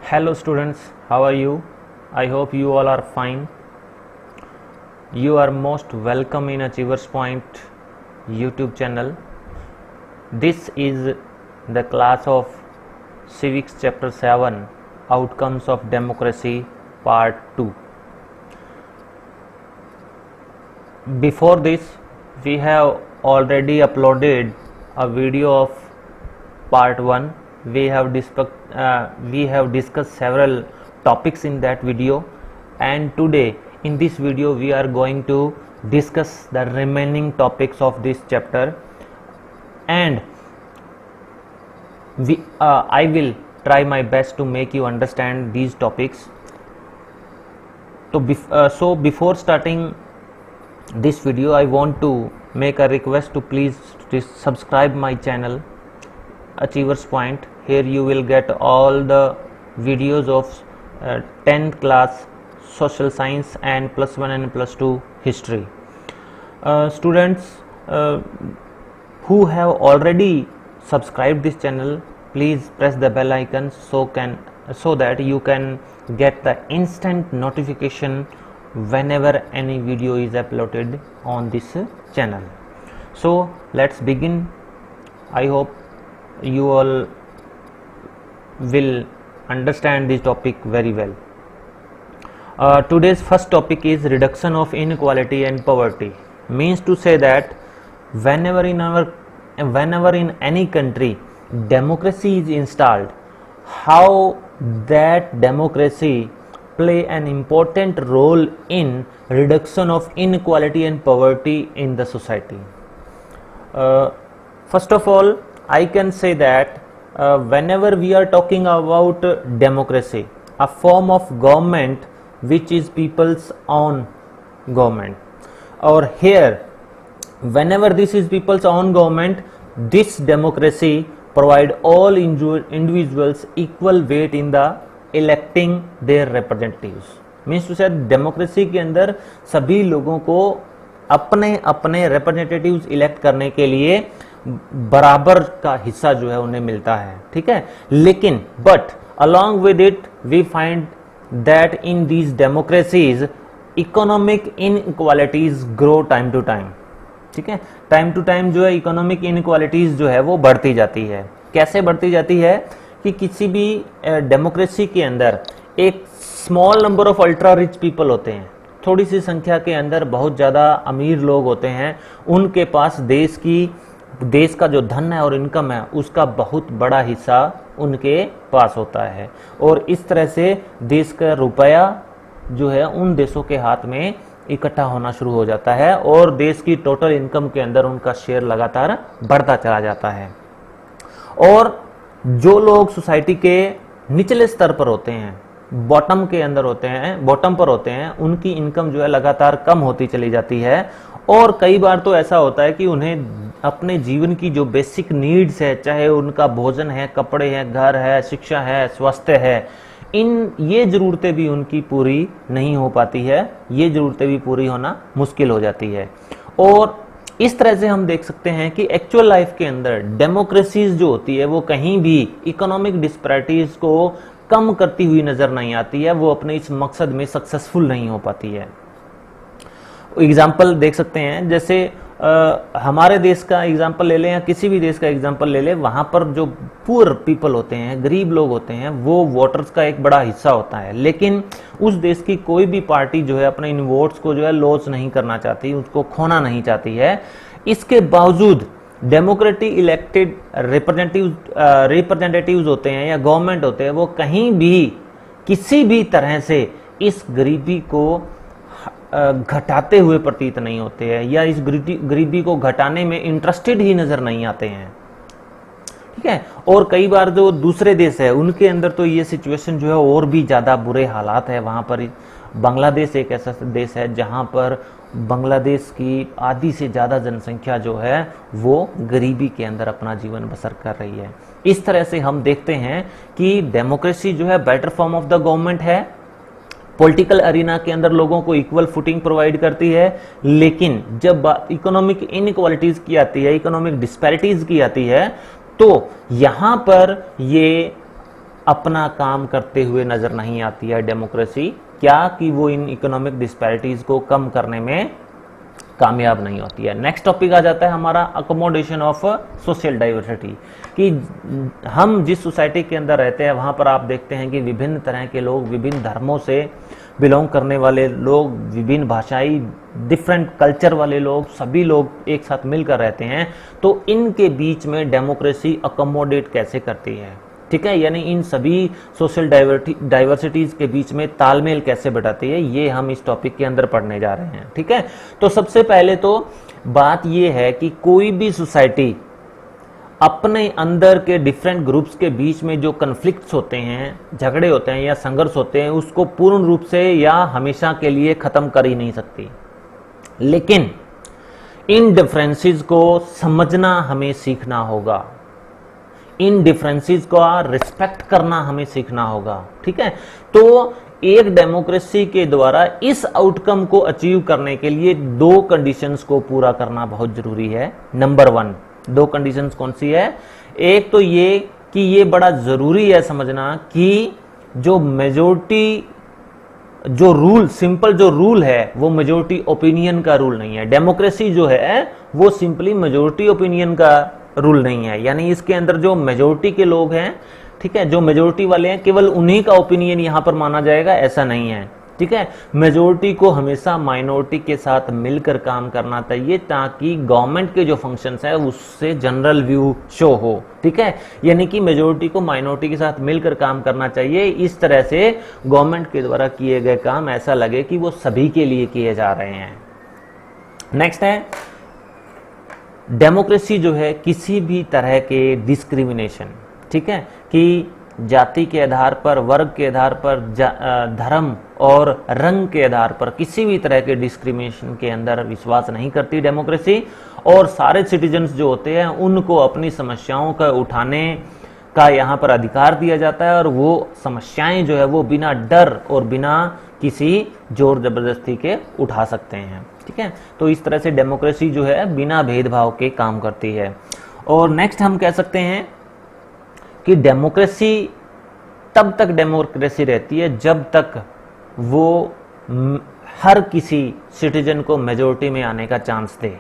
Hello students, how are you? I hope you all are fine. You are most welcome in Achievers Point YouTube channel. This is the class of Civics Chapter 7 Outcomes of Democracy Part 2. Before this, we have already uploaded a video of Part 1. We have discussed several topics in that video, and today in this video we are going to discuss the remaining topics of this chapter, and I will try my best to make you understand these topics. So before starting this video, I want to make a request to please subscribe my channel Achievers Point. Here you will get all the videos of 10th class social science and +1 and +2 history. Students who have already subscribed this channel, please press the bell icon so that you can get the instant notification whenever any video is uploaded on this channel. So let's begin. I hope you all will understand this topic very well. Today's first topic is reduction of inequality and poverty. Means to say that whenever in any country democracy is installed, how that democracy play an important role in reduction of inequality and poverty in the society. First of all, I can say that whenever we are talking about democracy, a form of government which is people's own government, or here whenever this is people's own government, this democracy provide all individuals equal weight in the electing their representatives. Means to say democracy के अंदर सभी लोगों को अपने अपने representatives elect करने के लिए बराबर का हिस्सा जो है उन्हें मिलता है, ठीक है. लेकिन but along with it we find that in these democracies economic inequalities grow time to time, ठीक है. टाइम टू टाइम जो है इकोनॉमिक इनइक्वालिटीज जो है वो बढ़ती जाती है. कैसे बढ़ती जाती है कि किसी भी डेमोक्रेसी के अंदर एक small number of ultra rich people होते हैं, थोड़ी सी संख्या के अंदर बहुत ज्यादा अमीर लोग होते हैं, उनके पास देश का जो धन है और इनकम है उसका बहुत बड़ा हिस्सा उनके पास होता है, और इस तरह से देश का रुपया जो है उन देशों के हाथ में इकट्ठा होना शुरू हो जाता है और देश की टोटल इनकम के अंदर उनका शेयर लगातार बढ़ता चला जाता है. और जो लोग सोसाइटी के निचले स्तर पर होते हैं, बॉटम पर होते हैं, उनकी इनकम जो है लगातार कम होती चली जाती है. और कई बार तो ऐसा होता है कि उन्हें अपने जीवन की जो बेसिक नीड्स है, चाहे उनका भोजन है, कपड़े हैं, घर है, शिक्षा है, स्वास्थ्य है, ये जरूरतें भी उनकी पूरी नहीं हो पाती है, ये जरूरतें भी पूरी होना मुश्किल हो जाती है. और इस तरह से हम देख सकते हैं कि एक्चुअल लाइफ के अंदर डेमोक्रेसीज जो होती है वो कहीं भी इकोनॉमिक डिस्पैरिटीज को कम करती हुई नजर नहीं आती है, वो अपने इस मकसद में सक्सेसफुल नहीं हो पाती है. एग्जाम्पल देख सकते हैं, जैसे हमारे देश का एग्जाम्पल ले लें या किसी भी देश का एग्जाम्पल ले लें, वहां पर जो पुअर पीपल होते हैं, गरीब लोग होते हैं, वो वोटर्स का एक बड़ा हिस्सा होता है. लेकिन उस देश की कोई भी पार्टी जो है अपने इन वोट्स को जो है लॉस नहीं करना चाहती, उसको खोना नहीं चाहती है. इसके बावजूद डेमोक्रेटिक इलेक्टेड रिप्रेजेंटेटिव्स होते हैं या गवर्नमेंट होते हैं, वो कहीं भी किसी भी तरह से इस गरीबी को घटाते हुए प्रतीत नहीं होते हैं या इस गरीबी को घटाने में इंटरेस्टेड ही नजर नहीं आते हैं, ठीक है. और कई बार जो दूसरे देश है उनके अंदर तो ये सिचुएशन जो है और भी ज्यादा बुरे हालात है. वहां पर बांग्लादेश एक ऐसा देश है जहां पर बांग्लादेश की आधी से ज्यादा जनसंख्या जो है वो गरीबी के अंदर अपना जीवन बसर कर रही है. इस तरह से हम देखते हैं कि डेमोक्रेसी जो है better form of the government है, पॉलिटिकल अरीना के अंदर लोगों को इक्वल फुटिंग प्रोवाइड करती है. लेकिन जब बात इकोनॉमिक इनइक्वालिटीज की आती है, इकोनॉमिक डिस्पैरिटीज की आती है, तो यहां पर ये अपना काम करते हुए नजर नहीं आती है डेमोक्रेसी, क्या कि वो इन इकोनॉमिक डिस्पैरिटीज को कम करने में कामयाब नहीं होती है। नेक्स्ट टॉपिक आ जाता है हमारा अकोमोडेशन ऑफ सोशल डाइवर्सिटी, कि हम जिस सोसाइटी के अंदर रहते हैं वहां पर आप देखते हैं कि विभिन्न तरह के लोग, विभिन्न धर्मों से बिलोंग करने वाले लोग, विभिन्न भाषाई डिफरेंट कल्चर वाले लोग, सभी लोग एक साथ मिलकर रहते हैं। तो इनके बीच में डेमोक्रेसी अकोमोडेट कैसे करती है, ठीक है, यानी इन सभी सोशल डाइवर्सिटीज के बीच में तालमेल कैसे बैठाती है, ये हम इस टॉपिक के अंदर पढ़ने जा रहे हैं। ठीक है, तो सबसे पहले तो बात ये है कि कोई भी सोसाइटी अपने अंदर के डिफरेंट ग्रुप्स के बीच में जो कन्फ्लिक्ट्स होते हैं, झगड़े होते हैं या संघर्ष होते हैं, उसको पूर्ण रूप से या हमेशा के लिए खत्म कर ही नहीं सकती, लेकिन इन डिफरेंसेस को समझना हमें सीखना होगा, इन डिफरेंसेस का रिस्पेक्ट करना हमें सीखना होगा। ठीक है, तो एक डेमोक्रेसी के द्वारा इस आउटकम को अचीव करने के लिए दो कंडीशंस को पूरा करना बहुत जरूरी है। नंबर 1, दो कंडीशंस कौन सी है? एक तो ये कि ये बड़ा जरूरी है समझना कि जो मेजोरिटी, जो रूल, सिंपल जो रूल है वो मेजोरिटी ओपिनियन का रूल नहीं है। डेमोक्रेसी जो है वो सिंपली मेजोरिटी ओपिनियन का रूल नहीं है, यानी इसके अंदर जो मेजोरिटी के लोग हैं, ठीक है, जो मेजोरिटी वाले हैं, केवल उन्हीं का ओपिनियन यहां पर माना जाएगा, ऐसा नहीं है। ठीक है, मेजोरिटी को हमेशा माइनॉरिटी के साथ मिलकर काम करना चाहिए ताकि गवर्नमेंट के जो फंक्शंस है उससे जनरल व्यू शो हो। ठीक है, यानी कि मेजोरिटी को माइनॉरिटी के साथ मिलकर काम करना चाहिए, इस तरह से गवर्नमेंट के द्वारा किए गए काम ऐसा लगे कि वो सभी के लिए किए जा रहे हैं। नेक्स्ट है, डेमोक्रेसी जो है किसी भी तरह के डिस्क्रिमिनेशन, ठीक है, कि जाति के आधार पर, वर्ग के आधार पर, धर्म और रंग के आधार पर किसी भी तरह के डिस्क्रिमिनेशन के अंदर विश्वास नहीं करती डेमोक्रेसी, और सारे सिटीजन्स जो होते हैं उनको अपनी समस्याओं का उठाने का यहाँ पर अधिकार दिया जाता है, और वो समस्याएं जो है वो बिना डर और बिना किसी जोर जबरदस्ती के उठा सकते हैं। ठीक है, तो इस तरह से डेमोक्रेसी जो है बिना भेदभाव के काम करती है। और नेक्स्ट हम कह सकते हैं कि डेमोक्रेसी तब तक डेमोक्रेसी रहती है जब तक वो हर किसी सिटीजन को मेजोरिटी में आने का चांस दे।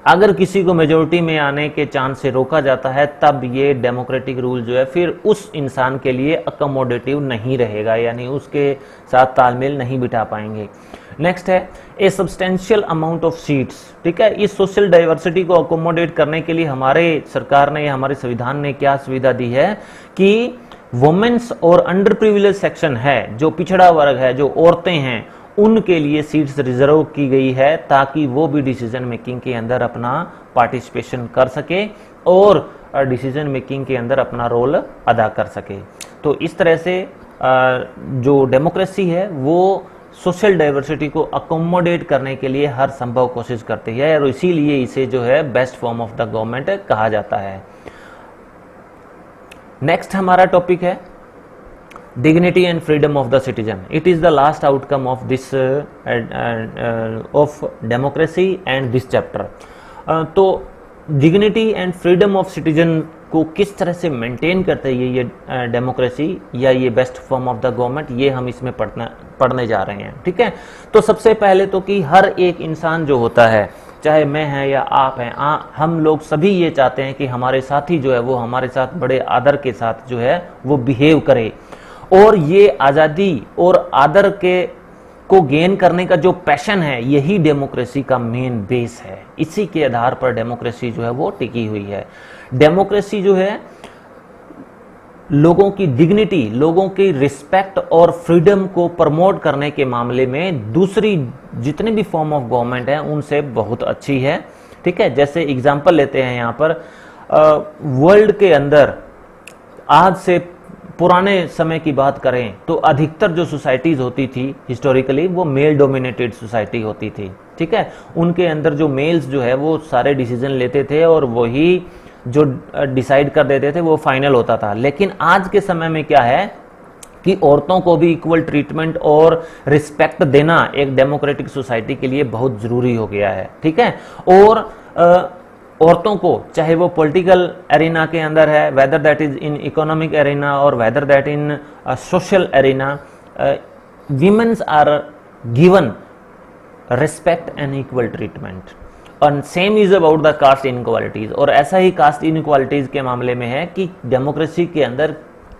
अगर किसी को मेजोरिटी में आने के चांस से रोका जाता है तब ये डेमोक्रेटिक रूल जो है फिर उस इंसान के लिए अकोमोडेटिव नहीं रहेगा, यानी उसके साथ तालमेल नहीं बिठा पाएंगे। नेक्स्ट है ए सब्सटेंशियल अमाउंट ऑफ सीट्स। ठीक है, इस सोशल डाइवर्सिटी को अकोमोडेट करने के लिए हमारे सरकार ने या हमारे संविधान ने क्या सुविधा दी है कि वुमेन्स और अंडर प्रिविलेज सेक्शन है, जो पिछड़ा वर्ग है, जो औरतें हैं, उनके लिए सीट्स रिजर्व की गई है ताकि वो भी डिसीजन मेकिंग के अंदर अपना पार्टिसिपेशन कर सके और डिसीजन मेकिंग के अंदर अपना रोल अदा कर सके। तो इस तरह से जो डेमोक्रेसी है वो सोशल डाइवर्सिटी को अकोमोडेट करने के लिए हर संभव कोशिश करती है, और इसीलिए इसे जो है best form of the government कहा जाता है। नेक्स्ट हमारा टॉपिक है dignity and freedom of the citizen. It is the last outcome of this of democracy and this chapter. तो dignity and freedom of citizen को किस तरह से मेंटेन करते हैं ये डेमोक्रेसी या ये best form of the government, ये हम इसमें पढ़ने जा रहे हैं। ठीक है, तो सबसे पहले तो कि हर एक इंसान जो होता है, चाहे मैं है या आप हैं, हम लोग सभी ये चाहते हैं कि हमारे साथी जो है वो हमारे साथ बड़े आदर के साथ जो है वो बिहेव करे, और ये आज़ादी और आदर के को गेन करने का जो पैशन है यही डेमोक्रेसी का मेन बेस है। इसी के आधार पर डेमोक्रेसी जो है वो टिकी हुई है। डेमोक्रेसी जो है लोगों की डिग्निटी, लोगों की रिस्पेक्ट और फ्रीडम को प्रमोट करने के मामले में दूसरी जितने भी फॉर्म ऑफ गवर्नमेंट है उनसे बहुत अच्छी है। ठीक है, जैसे एग्जांपल लेते हैं यहाँ पर, वर्ल्ड के अंदर आज से पुराने समय की बात करें तो अधिकतर जो सोसाइटीज होती थी हिस्टोरिकली वो मेल डोमिनेटेड सोसाइटी होती थी। ठीक है, उनके अंदर जो मेल्स जो है वो सारे डिसीजन लेते थे और वही जो डिसाइड कर देते थे वो फाइनल होता था। लेकिन आज के समय में क्या है कि औरतों को भी इक्वल ट्रीटमेंट और रिस्पेक्ट देना एक डेमोक्रेटिक सोसाइटी के लिए बहुत जरूरी हो गया है। ठीक है, और औरतों को, चाहे वो पॉलिटिकल एरिना के अंदर है, whether that is in economic arena और whether that in social arena, women's are given respect and equal treatment. और same is about the caste inequalities, और ऐसा ही कास्ट इनक्वालिटीज के मामले में है कि डेमोक्रेसी के अंदर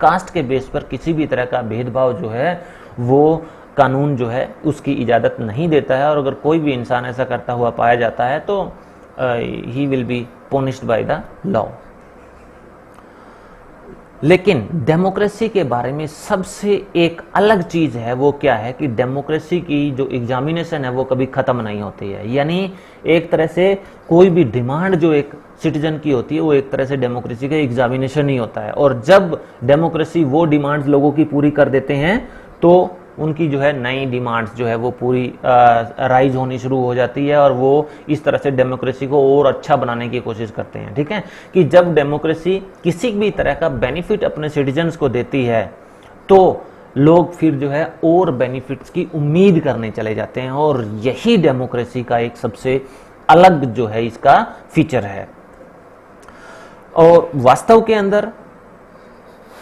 कास्ट के बेस पर किसी भी तरह का भेदभाव जो है वो कानून जो है उसकी इजाज़त नहीं देता है, और अगर कोई भी इंसान ऐसा करता हुआ पाया जाता है तो he will be punished by the law. लेकिन डेमोक्रेसी के बारे में सबसे एक अलग चीज है, वो क्या है कि डेमोक्रेसी की जो एग्जामिनेशन है वो कभी खत्म नहीं होती है। यानी एक तरह से कोई भी डिमांड जो एक सिटीजन की होती है वो एक तरह से डेमोक्रेसी का एग्जामिनेशन ही होता है, और जब डेमोक्रेसी वो डिमांड्स लोगों की पूरी कर देते हैं तो उनकी जो है नई डिमांड्स जो है वो पूरी राइज होनी शुरू हो जाती है, और वो इस तरह से डेमोक्रेसी को और अच्छा बनाने की कोशिश करते हैं। ठीक है, कि जब डेमोक्रेसी किसी भी तरह का बेनिफिट अपने सिटीजन्स को देती है तो लोग फिर जो है और बेनिफिट्स की उम्मीद करने चले जाते हैं, और यही डेमोक्रेसी का एक सबसे अलग जो है इसका फीचर है। और वास्तव के अंदर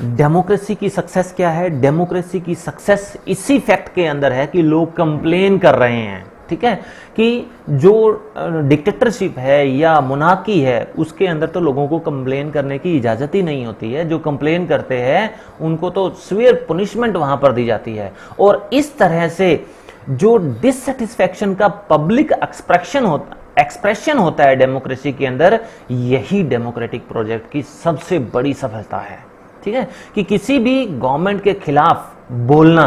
डेमोक्रेसी की सक्सेस क्या है? डेमोक्रेसी की सक्सेस इसी फैक्ट के अंदर है कि लोग कंप्लेन कर रहे हैं। ठीक है, कि जो डिक्टेटरशिप है या मोनार्की है उसके अंदर तो लोगों को कंप्लेन करने की इजाजत ही नहीं होती है। जो कंप्लेन करते हैं उनको तो सिवियर पनिशमेंट वहां पर दी जाती है, और इस तरह से जो डिससेटिस्फैक्शन का पब्लिक एक्सप्रेशन होता है डेमोक्रेसी के अंदर, यही डेमोक्रेटिक प्रोजेक्ट की सबसे बड़ी सफलता है। ठीक है, कि किसी भी गवर्नमेंट के खिलाफ बोलना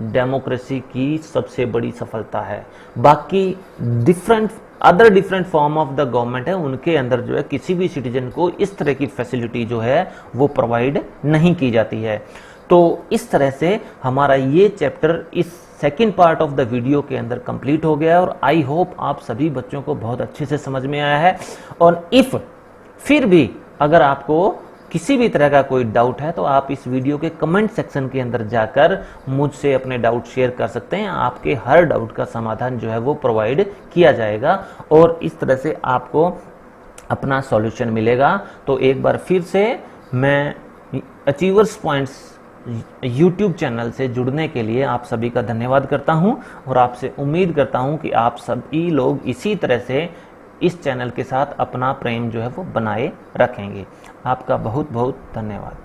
डेमोक्रेसी की सबसे बड़ी सफलता है। बाकी different form of the government है, उनके अंदर जो है किसी भी सिटीजन को इस तरह की फैसिलिटी जो है वो प्रोवाइड नहीं की जाती है। तो इस तरह से हमारा ये चैप्टर इस second part of the video के अंदर कंप्लीट हो गया है, और आई होप आप सभी बच्चों को बहुत अच्छे से समझ में आया है। और इफ फिर भी अगर आपको किसी भी तरह का कोई डाउट है तो आप इस वीडियो के कमेंट सेक्शन के अंदर जाकर मुझसे अपने डाउट शेयर कर सकते हैं। आपके हर डाउट का समाधान जो है वो प्रोवाइड किया जाएगा, और इस तरह से आपको अपना सॉल्यूशन मिलेगा। तो एक बार फिर से मैं अचीवर्स पॉइंट्स YouTube चैनल से जुड़ने के लिए आप सभी का धन्यवाद करता हूं, और आपसे उम्मीद करता हूं कि आप सभी लोग इसी तरह से इस चैनल के साथ अपना प्रेम जो है वो बनाए रखेंगे। आपका बहुत बहुत धन्यवाद।